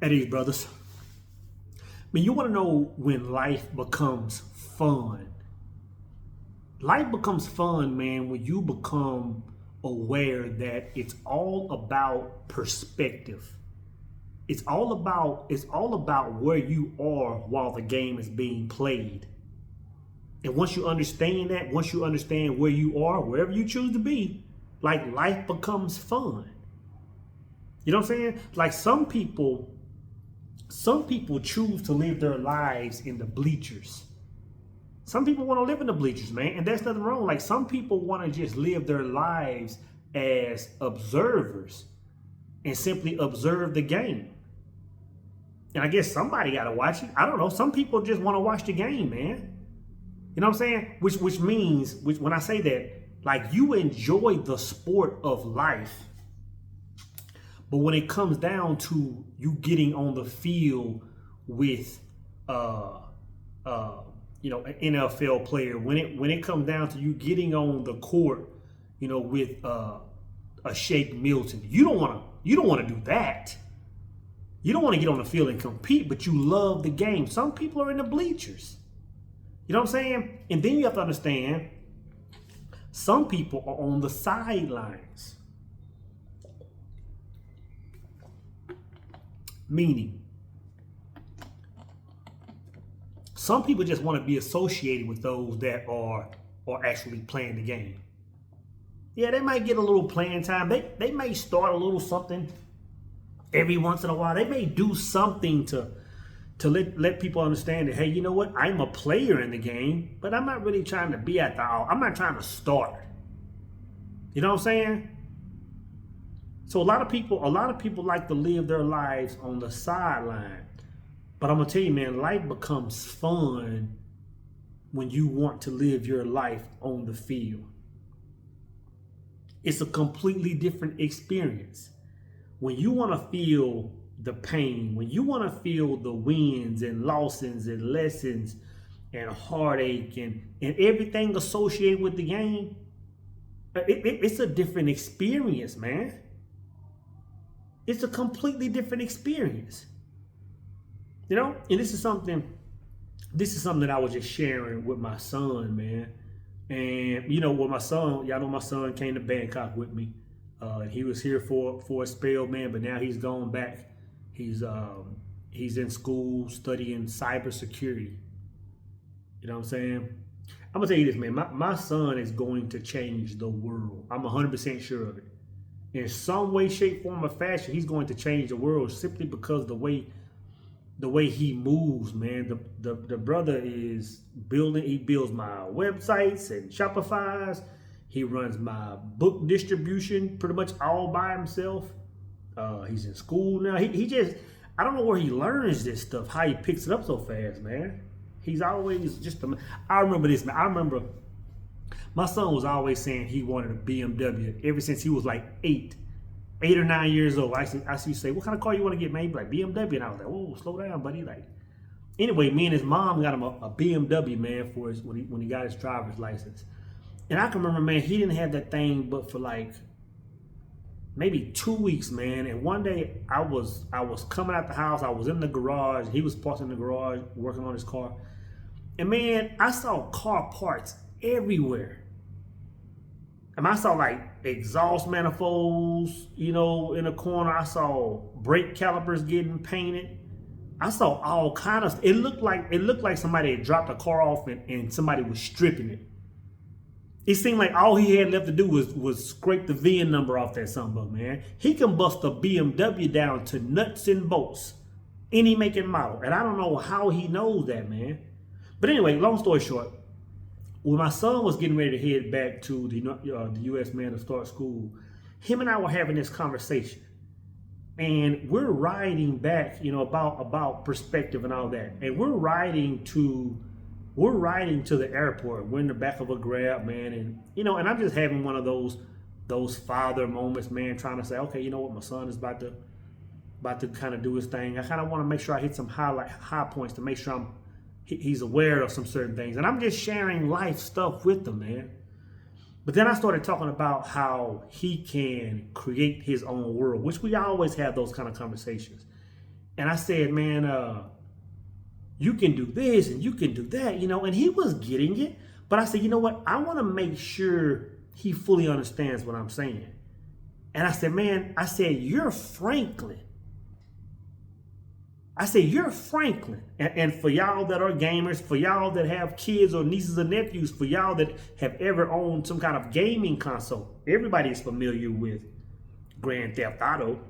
At ease, brothers. I mean, you want to know when life becomes fun. Life becomes fun, man, when you become aware that it's all about perspective. It's all about where you are while the game is being played. And once you understand that, once you understand where you are, wherever you choose to be, like life becomes fun. You know what I'm saying? Like some people choose to live their lives in the bleachers. Some people want to live in the bleachers, man, and that's nothing wrong. Like some people want to just live their lives as observers and simply observe the game. And I guess somebody got to watch it. I don't know. Some people just want to watch the game, man. You know what I'm saying? Which means, when I say that, like you enjoy the sport of life, but when it comes down to you getting on the field with an NFL player, when it comes down to you getting on the court, with a Shake Milton, you don't want to do that. You don't want to get on the field and compete, but you love the game. Some people are in the bleachers. You know what I'm saying? And then you have to understand, some people are on the sidelines. Meaning, some people just want to be associated with those that are actually playing the game. Yeah, they might get a little playing time. They may start a little something every once in a while. They may do something to let people understand that, hey, you know what? I'm a player in the game, but I'm not really trying to be I'm not trying to start. You know what I'm saying? So a lot of people like to live their lives on the sideline. But I'm gonna tell you, man, life becomes fun when you want to live your life on the field. It's a completely different experience. When you want to feel the pain, when you want to feel the wins and losses and lessons and heartache and everything associated with the game, it's a different experience, man. It's a completely different experience. And this is something that I was just sharing with my son, man. And with my son, y'all know my son came to Bangkok with me. He was here for a spell, man, but now he's gone back. He's in school studying cybersecurity. You know what I'm saying? I'm gonna tell you this, man. My son is going to change the world. I'm 100% sure of it. In some way, shape, form, or fashion, he's going to change the world simply because the way he moves, man. The brother is building. He builds my websites and Shopify's. He runs my book distribution pretty much all by himself. He's in school now. He just, I don't know where he learns this stuff, how he picks it up so fast, man. He's always just, I remember this, man. I remember my son was always saying he wanted a BMW ever since he was like 8 or 9 years old. I used to say, what kind of car you want to get, man? He'd be like, BMW. And I was like, whoa, slow down, buddy. Like, anyway, me and his mom got him a BMW, man, for when he got his driver's license. And I can remember, man, he didn't have that thing but for like maybe 2 weeks, man. And one day I was coming out the house. I was in the garage. He was parked in the garage working on his car. And man, I saw car parts everywhere. And I saw like exhaust manifolds, in the corner. I saw brake calipers getting painted. I saw all kind of. It looked like somebody had dropped a car off and somebody was stripping it. It seemed like all he had left to do was scrape the VIN number off that sumbug, man. He can bust a BMW down to nuts and bolts, any make and model. And I don't know how he knows that, man. But anyway, long story short, when my son was getting ready to head back to the U.S., man, to start school, him and I were having this conversation. And we're riding back, about perspective and all that. And we're riding to the airport. We're in the back of a Grab, man, and and I'm just having one of those father moments, man, trying to say, okay, you know what, my son is about to kind of do his thing. I kind of want to make sure I hit some high points to make sure he's aware of some certain things, and I'm just sharing life stuff with him, man. But then I started talking about how he can create his own world, which we always have those kind of conversations. And I said, man, you can do this and you can do that, you know, and he was getting it. But I said, you know what? I want to make sure he fully understands what I'm saying. And I said, man, I said, you're Franklin. I said, you're Franklin. And for y'all that are gamers, for y'all that have kids or nieces or nephews, for y'all that have ever owned some kind of gaming console, everybody's familiar with Grand Theft Auto.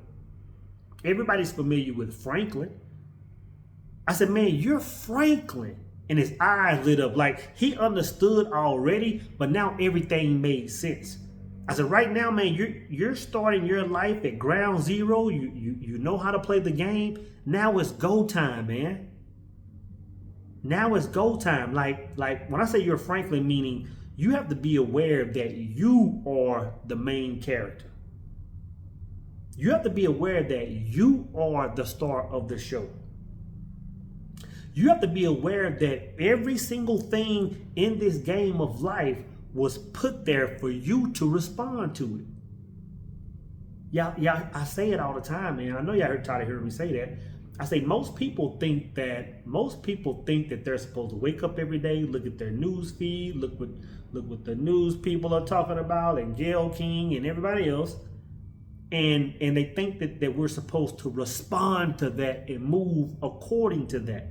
Everybody's familiar with Franklin. I said, man, you're Franklin. And his eyes lit up like he understood already, but now everything made sense. I said, right now, man, you're starting your life at ground zero. You know how to play the game. Now it's go time, man. Now it's go time. Like when I say you're Franklin, meaning you have to be aware that you are the main character. You have to be aware that you are the star of the show. You have to be aware that every single thing in this game of life was put there for you to respond to it. Yeah, I say it all the time, man. I know y'all tired of hearing me say that. I say most people think that they're supposed to wake up every day, look at their news feed, look what the news people are talking about, and Gayle King and everybody else, and they think that we're supposed to respond to that and move according to that.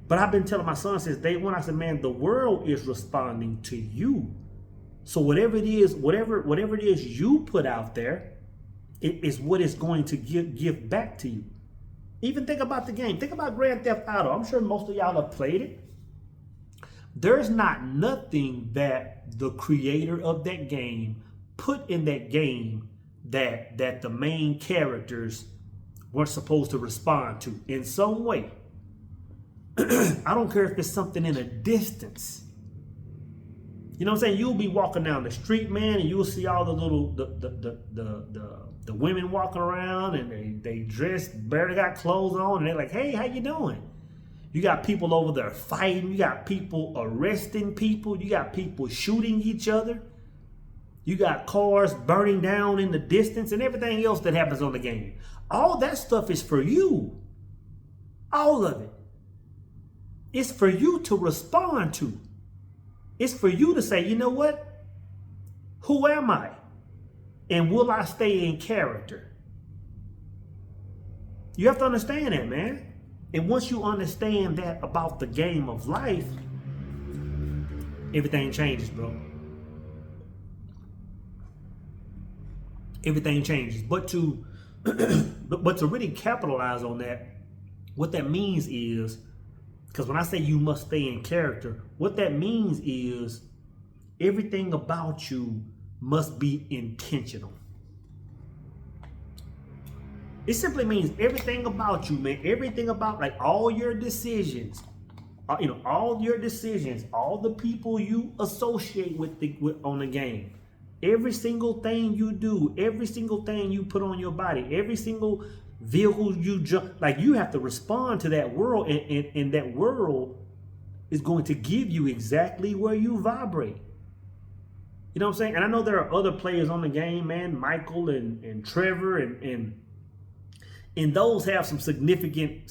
But I've been telling my son since day one, I said, man, the world is responding to you. So whatever it is you put out there, it is what is going to give back to you. Even think about the game. Think about Grand Theft Auto. I'm sure most of y'all have played it. There's not nothing that the creator of that game put in that game that the main characters weren't supposed to respond to in some way. I don't care if it's something in a distance. You know what I'm saying? You'll be walking down the street, man, and you'll see all the little the women walking around, and they dressed, barely got clothes on, and they're like, hey, how you doing? You got people over there fighting, you got people arresting people, you got people shooting each other, you got cars burning down in the distance, and everything else that happens on the game. All that stuff is for you. All of it. It's for you to respond to. It's for you to say, you know what? Who am I? And will I stay in character? You have to understand that, man. And once you understand that about the game of life, everything changes, bro. Everything changes. But to really capitalize on that, what that means is, because when I say you must stay in character, what that means is everything about you must be intentional. It simply means everything about you, man, everything about like all your decisions, all your decisions, all the people you associate with on the game, every single thing you do, every single thing you put on your body, every single vehicle you jump, like you have to respond to that world, and that world is going to give you exactly where you vibrate. You know what I'm saying? And I know there are other players on the game, man, Michael and Trevor, and those have some significant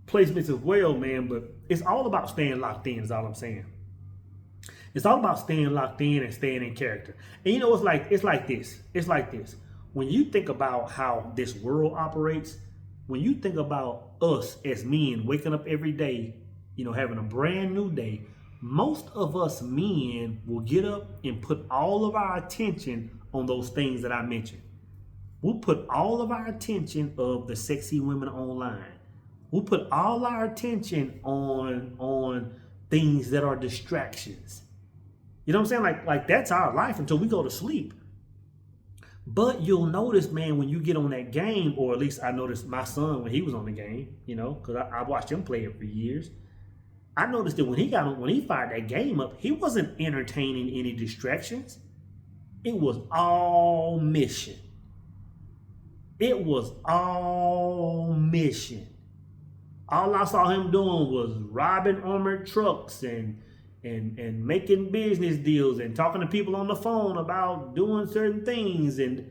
placements as well, man. But it's all about staying locked in, is all I'm saying. It's all about staying locked in and staying in character. And you know, it's like this. When you think about how this world operates, when you think about us as men waking up every day, having a brand new day, most of us men will get up and put all of our attention on those things that I mentioned. We'll put all of our attention of the sexy women online. We'll put all our attention on things that are distractions. You know what I'm saying? Like that's our life until we go to sleep. But you'll notice, man, when you get on that game, or at least I noticed my son when he was on the game, because I watched him play it for years. I noticed that when he fired that game up, he wasn't entertaining any distractions. It was all mission. It was all mission. All I saw him doing was robbing armored trucks and making business deals and talking to people on the phone about doing certain things. And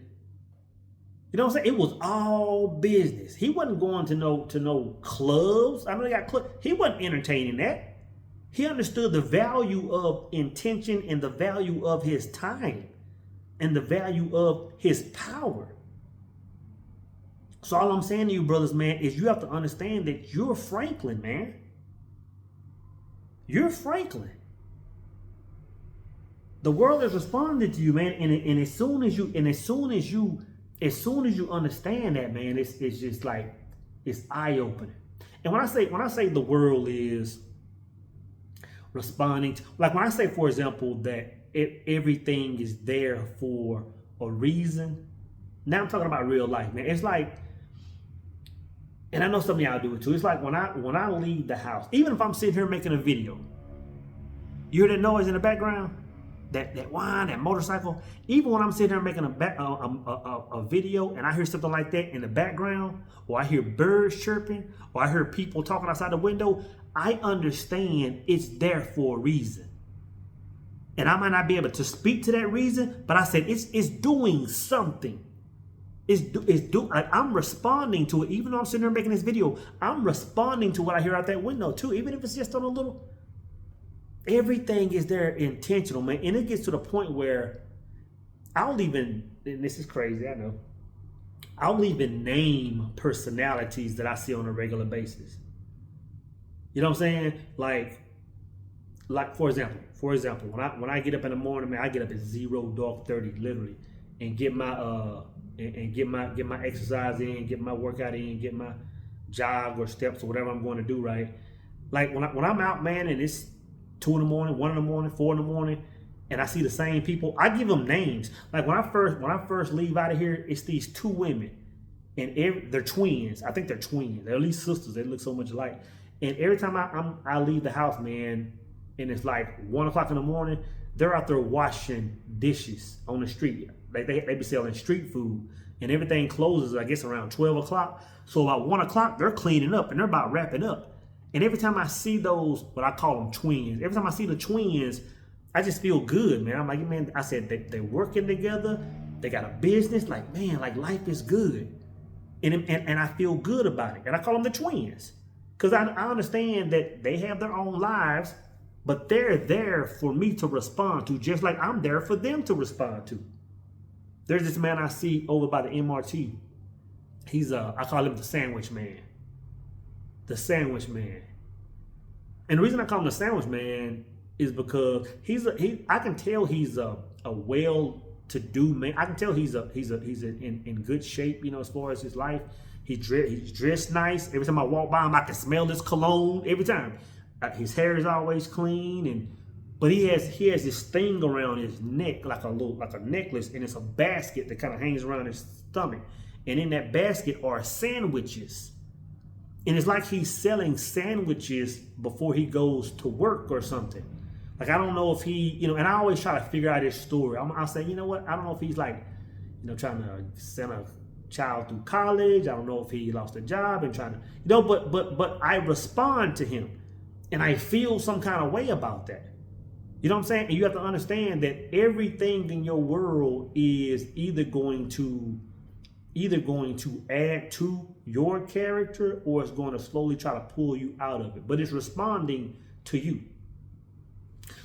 You know what I'm saying? It was all business. He wasn't going to no clubs. I know they got clubs. He wasn't entertaining that. He understood the value of intention and the value of his time and the value of his power. So all I'm saying to you, brothers, man, is you have to understand that you're Franklin, man. You're Franklin. The world is responding to you, man. And as soon as you understand that, man, it's just like it's eye-opening. And when I say the world is responding to, like when I say, for example, that everything is there for a reason. Now I'm talking about real life, man. It's like, and I know some of y'all do it too. It's like when I leave the house, even if I'm sitting here making a video, you hear that noise in the background? That whine, that motorcycle. Even when I'm sitting there making a video and I hear something like that in the background, or I hear birds chirping, or I hear people talking outside the window, I understand it's there for a reason. And I might not be able to speak to that reason, but I said it's doing something. I'm responding to it. Even though I'm sitting there making this video, I'm responding to what I hear out that window too, even if it's just on a little. Everything is there intentional, man. And it gets to the point where I'll even, and this is crazy, I know, I'll even name personalities that I see on a regular basis. You know what I'm saying? Like for example, when I get up in the morning, man, I get up at 0:30, literally, and get my get my exercise in, get my workout in, get my jog or steps or whatever I'm going to do, right? Like when I'm out, man, and it's 2 in the morning, 1 in the morning, 4 in the morning, and I see the same people, I give them names. Like when I first leave out of here, it's these 2 women, and they're twins. I think they're twins. They're at least sisters. They look so much alike. And every time I leave the house, man, and it's like 1 o'clock in the morning, they're out there washing dishes on the street. Like they be selling street food, and everything closes, I guess, around 12 o'clock. So about 1 o'clock, they're cleaning up and they're about wrapping up. And every time I see those, what I call them twins, every time I see the twins, I just feel good, man. I'm like, man, I said they're working together. They got a business. Like, man, like life is good. And I feel good about it. And I call them the twins. Because I understand that they have their own lives, but they're there for me to respond to, just like I'm there for them to respond to. There's this man I see over by the MRT. I call him the sandwich man. The sandwich man. And the reason I call him the sandwich man is because I can tell he's a well-to-do man. I can tell he's in good shape, you know, as far as his life. He's dressed nice. Every time I walk by him, I can smell his cologne every time. His hair is always clean, but he has this thing around his neck, like a necklace, and it's a basket that kind of hangs around his stomach. And in that basket are sandwiches. And it's like he's selling sandwiches before he goes to work or something. Like, I don't know if he, you know, and I always try to figure out his story. I'll say, you know what? I don't know if he's like, you know, trying to send a child through college. I don't know if he lost a job and trying to, you know, but I respond to him and I feel some kind of way about that. You know what I'm saying? And you have to understand that everything in your world is either going to add to your character, or it's going to slowly try to pull you out of it. But it's responding to you.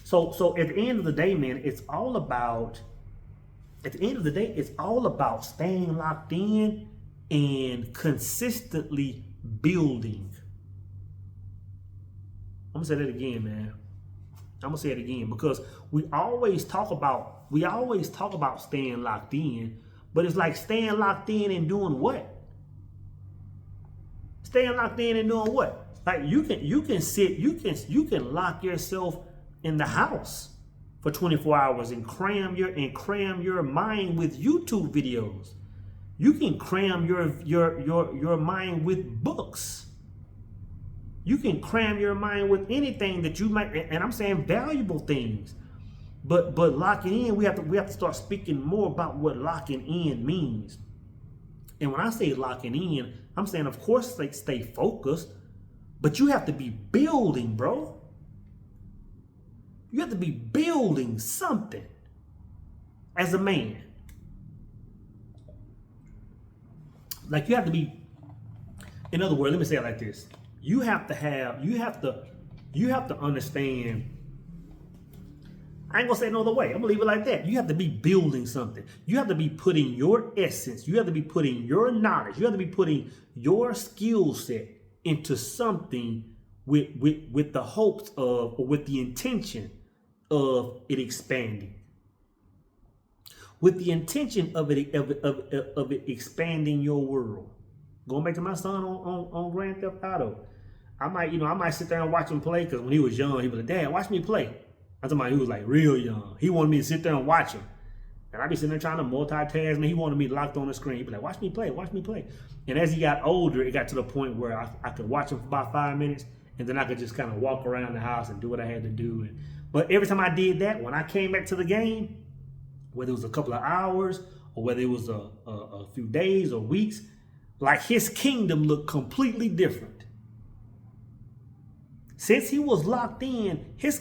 So at the end of the day, man, it's all about staying locked in and consistently building. I'm gonna say that again, man. I'm gonna say it again, because we always talk about staying locked in. But it's like staying locked in and doing what? Staying locked in and doing what? Like you can lock yourself in the house for 24 hours and cram your mind with YouTube videos. You can cram your mind with books. You can cram your mind with anything that you might, and I'm saying valuable things. But locking in, we have to start speaking more about what locking in means. And when I say locking in, I'm saying, of course, like, stay focused, but you have to be building, bro. You have to be building something as a man. Like you have to be, in other words, let me say it like this. You have to understand. I ain't gonna say it no other way. I'm gonna leave it like that. You have to be building something. You have to be putting your essence, you have to be putting your knowledge, you have to be putting your skill set into something with the hopes of, or with the intention of it expanding. With the intention of it expanding your world. Going back to my son on Grand Theft Auto. I might sit there and watch him play, because when he was young, he was like, Dad, watch me play. I'm talking about he was like real young. He wanted me to sit there and watch him. And I'd be sitting there trying to multitask, man. He wanted me locked on the screen. He'd be like, watch me play, watch me play. And as he got older, it got to the point where I could watch him for about 5 minutes, and then I could just kind of walk around the house and do what I had to do. But every time I did that, when I came back to the game, whether it was a couple of hours or whether it was a few days or weeks, like his kingdom looked completely different. Since he was locked in, his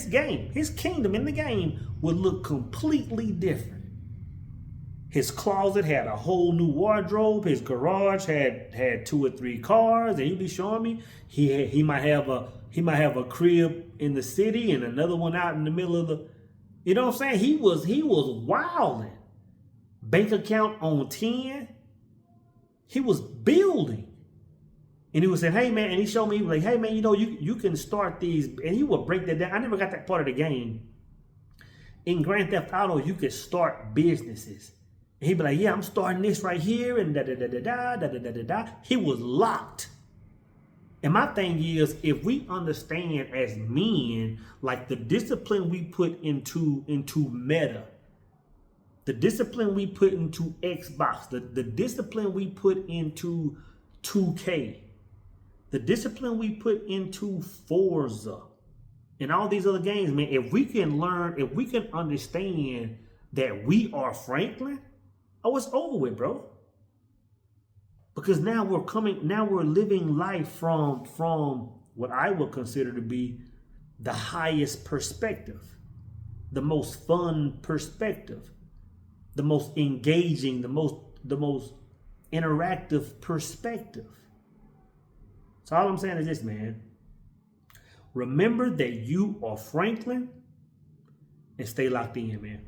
game, his kingdom in the game would look completely different. His closet had a whole new wardrobe. His garage had 2 or 3 cars, and he'd be showing me he might have a crib in the city and another one out in the middle of the, you know what I'm saying? He was wilding. Bank account on 10. He was building. And he was saying, hey man, and he showed me, like, hey man, you can start these, and he would break that down. I never got that part of the game. In Grand Theft Auto, you could start businesses. And he'd be like, yeah, I'm starting this right here, and da-da-da-da-da. He was locked. And my thing is, if we understand as men, like the discipline we put into Meta, the discipline we put into Xbox, the discipline we put into 2K, the discipline we put into Forza and all these other games, man, if we can learn, if we can understand that we are Franklin, oh, it's over with, bro. Because now we're living life from what I would consider to be the highest perspective, the most fun perspective, the most engaging, the most interactive perspective. So all I'm saying is this, man. Remember that you are Franklin and stay locked in, man.